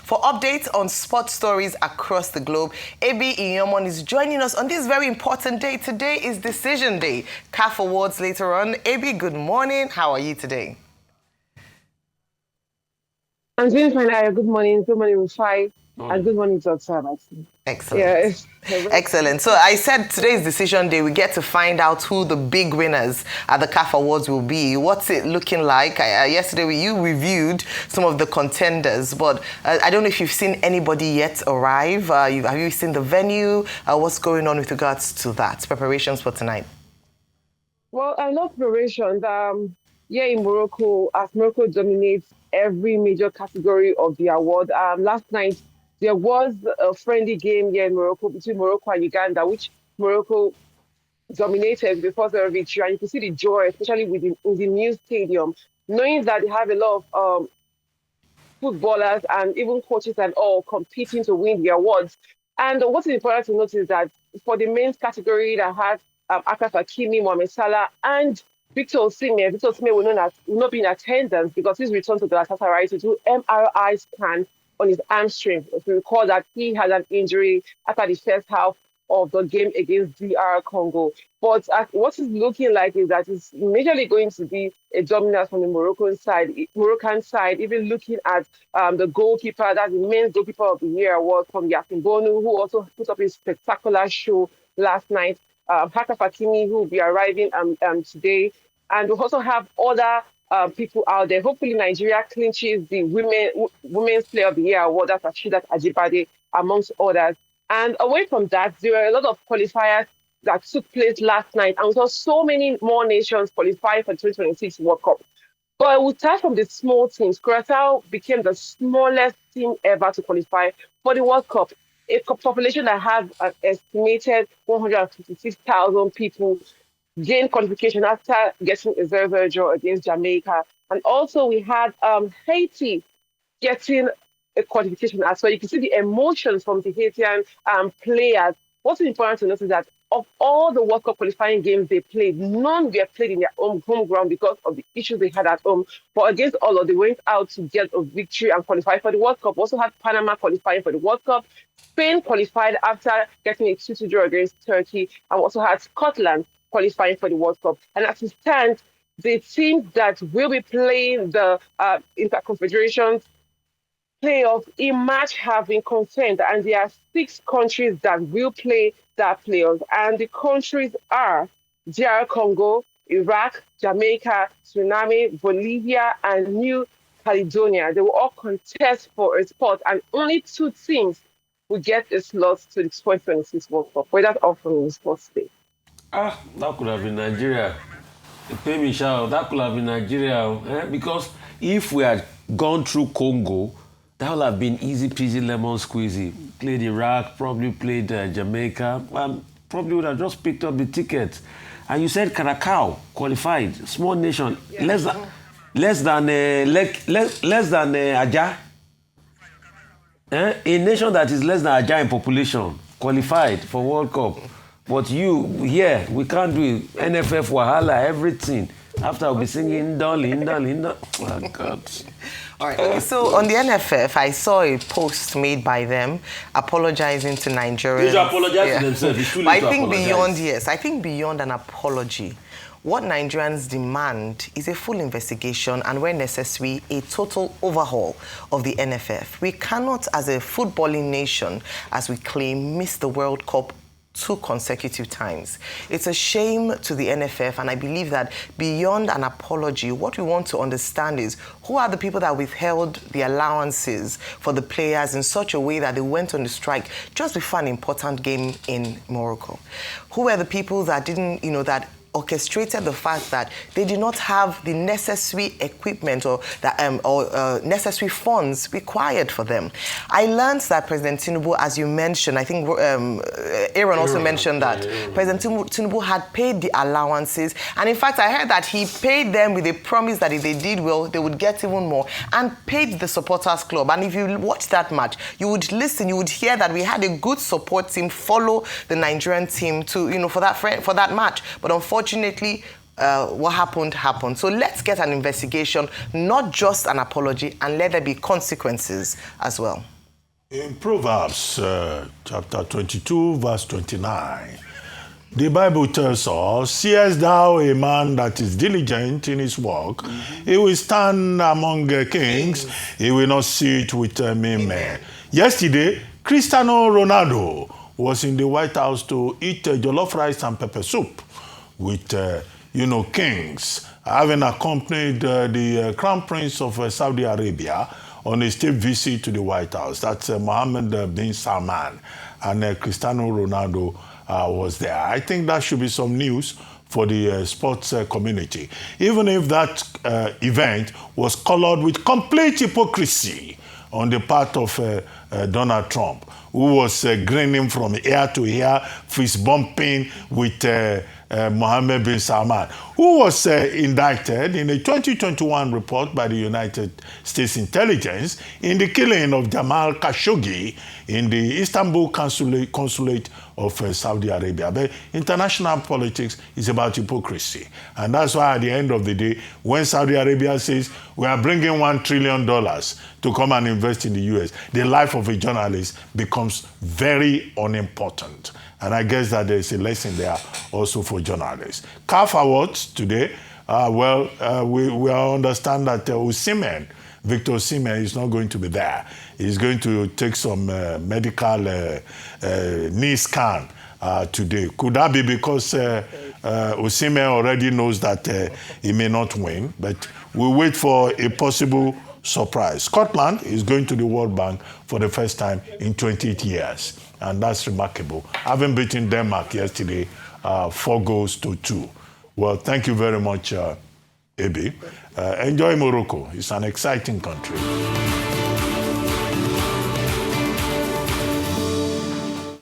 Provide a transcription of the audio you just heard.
For updates on sports stories across the globe, AB Inyomon is joining us on this very important day. Today is Decision Day. CAF Awards later on. AB, good morning. How are you today? I'm doing fine. Good morning. Good morning, Rufai. And good morning, Dr. Excellent. Excellent. So I said today's Decision Day, we get to find out who the big winners at the CAF Awards will be. What's it looking like? Yesterday, you reviewed some of the contenders, but I don't know if you've seen anybody yet arrive. Have you seen the venue? What's going on with regards to that? Preparations for tonight? Well, I love preparations. Here in Morocco, as Morocco dominates every major category of the award. Last night, there was a friendly game here in Morocco between Morocco and Uganda, which Morocco dominated before the victory. And you can see the joy, especially in the new stadium, knowing that they have a lot of footballers and even coaches and all competing to win the awards. And what's important to note is that for the men's category that had Achraf Hakimi, Mohamed Salah, and Victor Osimhen will not be in attendance because he's returned to Galatasaray to do MRI scan on his hamstring. If you recall that he had an injury after the first half of the game against DR Congo. But what it's looking like is that it's majorly going to be a dominance from the Moroccan side, even looking at the goalkeeper, that's the men's goalkeeper of the year award from Yasin Bonu, who also put up a spectacular show last night. Achraf Hakimi, who will be arriving today. And we'll also have other people out there. Hopefully, Nigeria clinches the Women's Player of the Year award. That's Rasheedat Ajibade, amongst others. And away from that, there were a lot of qualifiers that took place last night. And we saw so many more nations qualify for the 2026 World Cup. But we'll start from the small teams. Curaçao became the smallest team ever to qualify for the World Cup. A population that has an estimated 156,000 people gained qualification after getting a 0-0 draw against Jamaica. And also we had Haiti getting a qualification as well. You can see the emotions from the Haitian players. What's important to note is that of all the World Cup qualifying games they played, none were played in their home ground because of the issues they had at home. But against all of them, they went out to get a victory and qualify for the World Cup. Also had Panama qualifying for the World Cup. Spain qualified after getting a 2-2 draw against Turkey, and also had Scotland qualifying for the World Cup. And as it stands, the teams that will be playing the Inter-Confederation playoff in March have been confirmed, and there are 6 countries that will play that playoff. And the countries are DR Congo, Iraq, Jamaica, Suriname, Bolivia, and New Caledonia. They will all contest for a spot, and only 2 teams will get a slot to the 2026 World Cup. Well, that's all from the sports day. That could have been Nigeria. Pay me shout. That could have been Nigeria. Because if we had gone through Congo, that would have been easy peasy lemon squeezy. Played Iraq, probably played Jamaica, and probably would have just picked up the tickets. And you said Curaçao qualified, small nation, yeah. less than Aja. A nation that is less than Aja in population qualified for World Cup. But we can't do it. NFF, Wahala, everything. After I'll be singing, darling. Oh, God. All right. So on the NFF, I saw a post made by them apologizing to Nigerians. They should apologize to themselves. It's too late to apologize. I think beyond an apology, what Nigerians demand is a full investigation and, where necessary, a total overhaul of the NFF. We cannot, as a footballing nation, as we claim, miss the World Cup 2 consecutive times. It's a shame to the NFF, and I believe that beyond an apology, what we want to understand is who are the people that withheld the allowances for the players in such a way that they went on the strike just before an important game in Morocco? Who were the people that didn't, that orchestrated the fact that they did not have the necessary equipment or necessary funds required for them. I learned that President Tinubu, as you mentioned, I think Aaron also mentioned that, President Tinubu had paid the allowances, and in fact I heard that he paid them with a promise that if they did well, they would get even more, and paid the supporters club. And if you watch that match, you would hear that we had a good support team follow the Nigerian team to, for that match. But unfortunately, what happened. So let's get an investigation, not just an apology, and let there be consequences as well. In Proverbs chapter 22, verse 29, the Bible tells us, seest thou a man that is diligent in his work, he will stand among kings, he will not sit with mean men. Yesterday, Cristiano Ronaldo was in the White House to eat jollof rice and pepper soup with, kings, having accompanied the Crown Prince of Saudi Arabia on a state visit to the White House. That's Mohammed bin Salman, and Cristiano Ronaldo was there. I think that should be some news for the sports community, even if that event was colored with complete hypocrisy on the part of Donald Trump, who was grinning from ear to ear, fist bumping with Mohammed bin Salman, who was indicted in a 2021 report by the United States Intelligence in the killing of Jamal Khashoggi in the Istanbul consulate of Saudi Arabia. But international politics is about hypocrisy. And that's why at the end of the day, when Saudi Arabia says, we are bringing $1 trillion to come and invest in the US, the life of a journalist becomes very unimportant. And I guess that there's a lesson there also for journalists. CAF Awards today, we understand that Victor Osimhen is not going to be there. He's going to take some medical knee scan today. Could that be because Osimhen already knows that he may not win? But we'll wait for a possible surprise. Scotland is going to the World Bank for the first time in 28 years. And that's remarkable. Having beaten Denmark yesterday, 4-2. Well, thank you very much, Ebi. Enjoy Morocco. It's an exciting country.